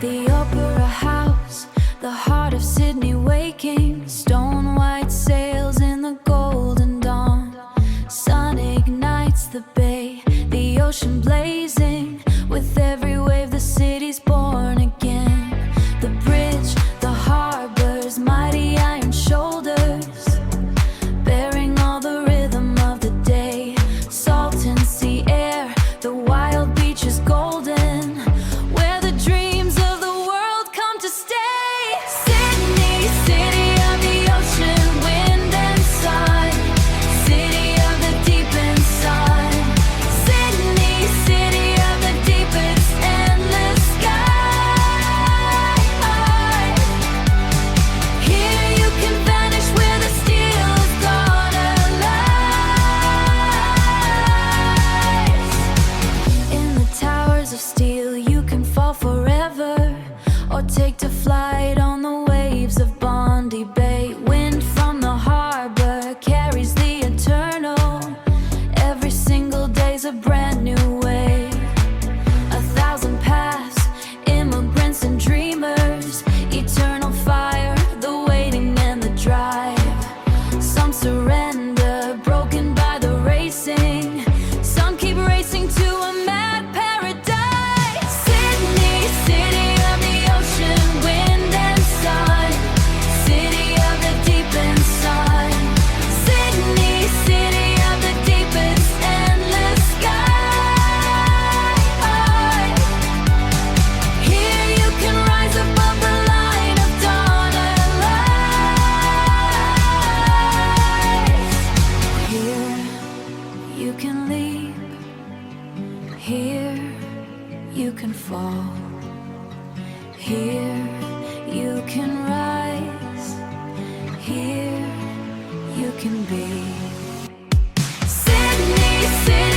The opera house, the heart of Sydney waking, stone white sails in the golden dawn. Sun ignites the bay, the ocean blazing, with every wave the city's born again. The bridge, the harbor's mighty iron shoulders, bearing all the rhythm of the day. Salt and sea air, the wild beach is golden, where the dreams of the world come to stay. Sydney, city of the ocean, wind and sun, city of the deep inside. Sydney, city of the deepest endless sky. Here you can vanish where the steel is gonna lies. In the towers of steel you can fall forever, or take to flight on the waves of Bondi Bay. Wind from the harbor carries the eternal, every single day's a brand new way. 1,000 paths, immigrants and dreamers, eternal fire, the waiting and the drive. Some surrender, broken by the racing, some keep racing to a mad paradise. Sydney, city of the ocean, wind and sun, city of the deep inside. Sydney, city of the deepest endless sky. Here you can rise above the line of dawn and light. Here you can leap, here you can fall, here you can rise, here you can be. Sydney, city